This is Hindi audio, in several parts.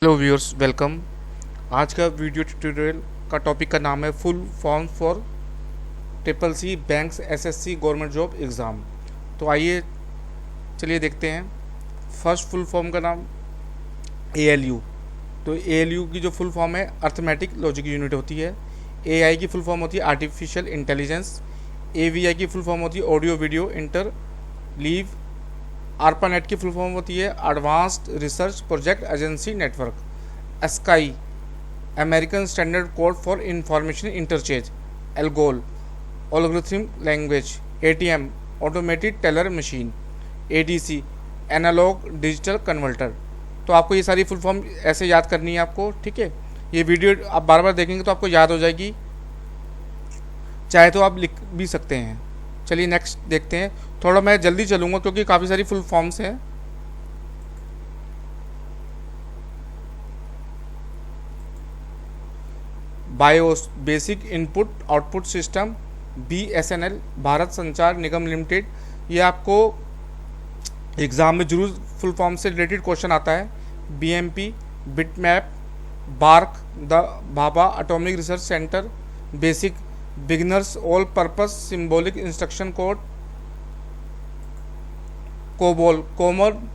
Hello viewers, welcome. आज का वीडियो ट्यूटोरियल का टॉपिक का नाम है full form for triple C banks SSC government job exam. तो आइए चलिए देखते हैं। फर्स्ट फुल फॉर्म का नाम एएलयू। तो एएलयू की जो फुल फॉर्म है अर्थमेटिक लॉजिक यूनिट होती है। एआई की फुल फॉर्म होती है आर्टिफिशियल इंटेलिजेंस। एवीआई की फुल फॉर्म होती है audio video interleave. ARPANET की फुल फॉर्म होती है advanced research project agency network. ASCII American standard code for information interchange. ALGOL algorithm language. ATM automated teller machine. ADC analog digital converter. तो आपको ये सारी फुल फॉर्म ऐसे याद करनी है आपको, ठीक है। ये वीडियो आप बार बार देखेंगे तो आपको याद हो जाएगी, चाहे तो आप लिख भी सकते हैं। चलिए नेक्स्ट देखते हैं। थोड़ा मैं जल्दी चलूँगा क्योंकि काफ़ी सारी फुल फॉर्म्स हैं। BIOS basic input output system. BSNL Bharat Sanchar Nigam limited. ये आपको एग्ज़ाम में जरूर फुल फॉर्म से रिलेटेड क्वेश्चन आता है। BMP bitmap. BARC the Bhabha atomic research centre. BASIC beginners all purpose symbolic instruction code. COBOL common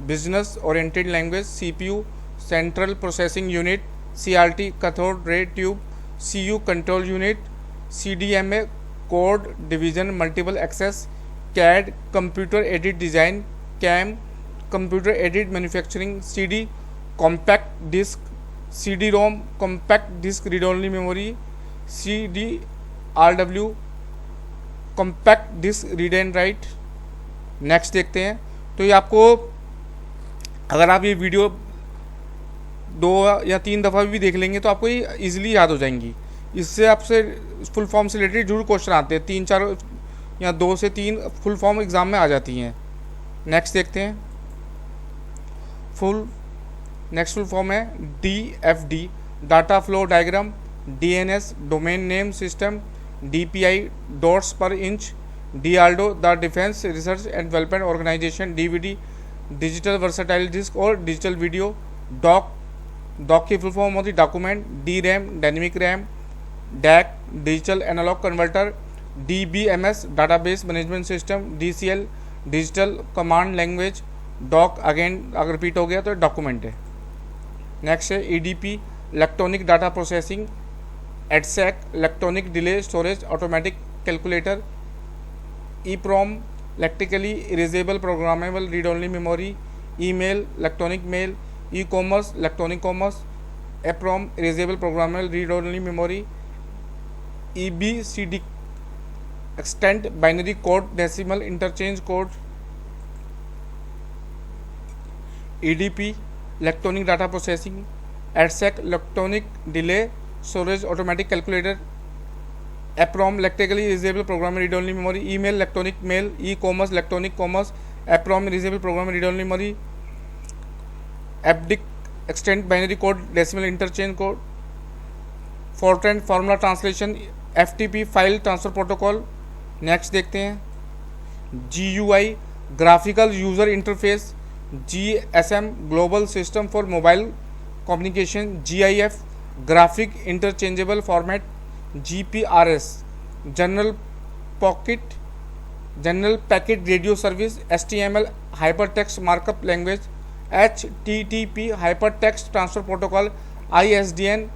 business oriented language. CPU central processing unit. CRT cathode ray tube. CU control unit. CDMA code division multiple access. CAD computer aided design. Cam computer aided manufacturing. CD compact disc. CD ROM compact disc read only memory. CD RW compact disc read and write. Next देखते हैं। तो ये आपको, अगर आप ये वीडियो 2 या 3 दफ़ा भी देख लेंगे तो आपको ये ईजिली याद हो जाएंगी। इससे आपसे फुल फॉर्म से रिलेटेड जरूर क्वेश्चन आते हैं। 3-4 या 2 से 3 फुल फॉर्म एग्ज़ाम में आ जाती हैं। नेक्स्ट देखते हैं। नेक्स्ट फुल फॉर्म है DFD data flow diagram. DNS domain name system. DPI dots per inch. DRDO the Defence Research and Development Organisation. DVD digital versatile disc और डिजिटल वीडियो। डॉक की फुल फॉर्म होती है document. DRAM dynamic RAM. DAC digital analog converter. DBMS database management system. DCL digital command language. Doc again अगर रिपीट हो गया तो डॉक्यूमेंट है। नेक्स्ट है EDP electronic data processing. EDSEC electronic delay storage automatic calculator. EPROM electrically erasable programmable read only memory. Email electronic mail. E commerce electronic commerce. EPROM erasable programmable read only memory. EBCD extent binary code decimal interchange code. EDP electronic data processing. EDSEC electronic delay storage automatic calculator. EPROM electrically erasable program read only memory. Email electronic mail. E commerce electronic commerce. EPROM erasable program read only memory. EBCD extent binary code decimal interchange code. Fortran formula translation. FTP file transfer protocol. Next देखते हैं। GUI graphical user interface. GSM global system for mobile communication. GIF graphic interchangeable format. GPRS general packet radio service. HTML hypertext markup language. HTTP hypertext transfer protocol. ISDN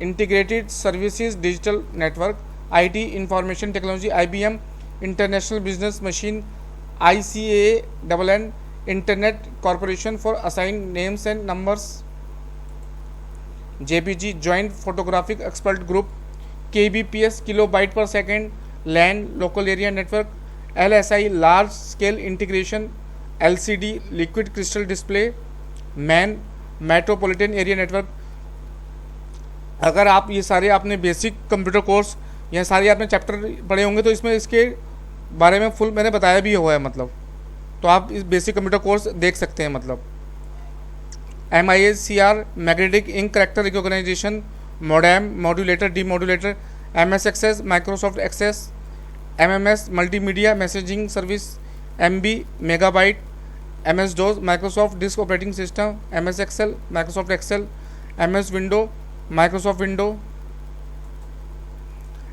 integrated services digital network. IT information technology. IBM International Business Machine. ICANN Internet Corporation for Assign Names and Numbers. JPG joint photographic expert group. KBPS kilo byte per second LAN local area network. LSI large scale integration. LCD liquid crystal display. Man metropolitan area network. अगर आप ये सारे आपने बेसिक कंप्यूटर कोर्स या सारे आपने चैप्टर पढ़े होंगे तो इसमें इसके बारे में फुल मैंने बताया भी हुआ है, मतलब तो आप इस बेसिक कंप्यूटर कोर्स देख सकते हैं। मतलब MISCR magnetic ink character recognization. Modem modulator demodulator. MS access Microsoft access. MMS multimedia messaging service. MB megabyte. MS DOS, Microsoft disk operating system, MS Excel, Microsoft Excel, MS window, Microsoft window,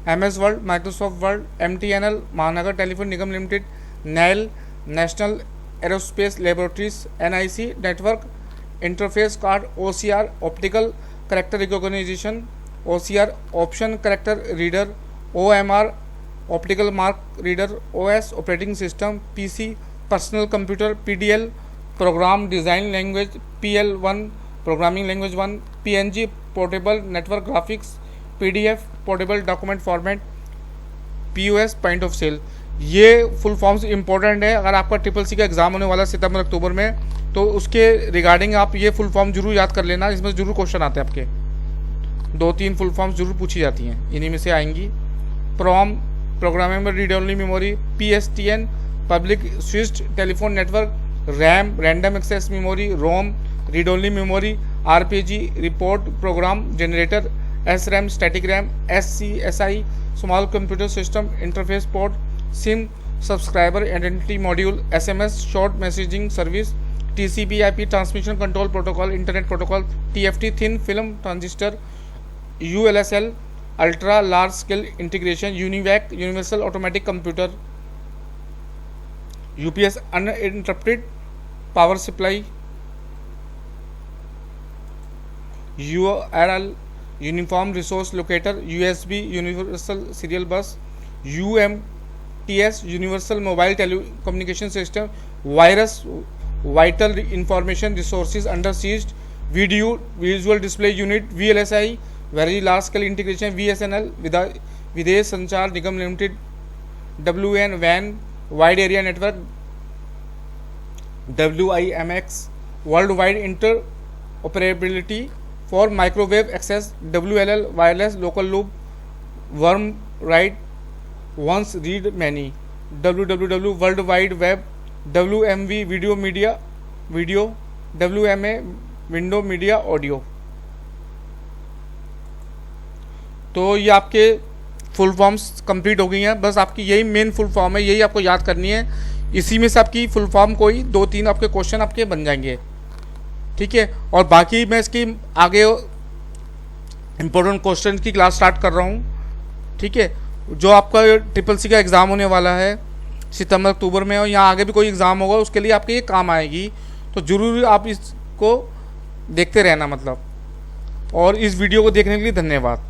MS Word, Microsoft Word, MTNL, Mahanagar Telephone Nigam Limited, NAL, National Aerospace Laboratories, NIC network interface card, OCR optical character recognition, OCR option character reader, OMR optical mark reader, OS operating system, PC personal computer, PDL program design language, PL1 programming language 1, PNG portable network graphics, PDF portable document format, POS point of sale. ये फुल फॉर्म्स इंपॉर्टेंट है। अगर आपका TCC का एग्जाम होने वाला है सितंबर अक्टूबर में, तो उसके रिगार्डिंग आप ये फुल फॉर्म जरूर याद कर लेना। इसमें जरूर क्वेश्चन आते हैं आपके, 2-3 फुल फॉर्म्स जरूर पूछी जाती हैं, इन्हीं में से आएंगी। PROM programmable read only memory, PSTN public switched telephone network, RAM random access memory, ROM read only memory, RPG report program generator, SRAM static RAM, SCSI small computer system interface port, SIM subscriber identity module, SMS short messaging service, TCP/IP transmission control protocol, internet protocol, TFT thin film transistor, ULSL ultra large scale integration, UNIVAC universal automatic computer, UPS uninterrupted power supply, URL uniform resource locator, USB universal serial bus, UMTS universal mobile telecommunication system, virus vital information resources under seized, video visual display unit, VLSI very large scale integration, VSNL Videsh Sanchar Nigam Limited, WAN वैन wide area network, WIMX world wide interoperability for microwave access, WLL wireless local loop, worm write once read many, WWW world wide web, WMV video media video, WMA window media audio. तो ये आपके फुल फॉर्म्स कंप्लीट हो गई हैं। बस आपकी यही मेन फुल फॉर्म है, यही आपको याद करनी है। इसी में से आपकी फुल फॉर्म कोई 2-3 आपके क्वेश्चन आपके बन जाएंगे, ठीक है। और बाकी मैं इसकी आगे इम्पोर्टेंट क्वेश्चन की क्लास स्टार्ट कर रहा हूँ, ठीक है। जो आपका TCC का एग्ज़ाम होने वाला है सितंबर अक्टूबर में, और यहाँ आगे भी कोई एग्ज़ाम होगा उसके लिए आपके ये काम आएगी, तो ज़रूर आप इसको देखते रहना मतलब। और इस वीडियो को देखने के लिए धन्यवाद।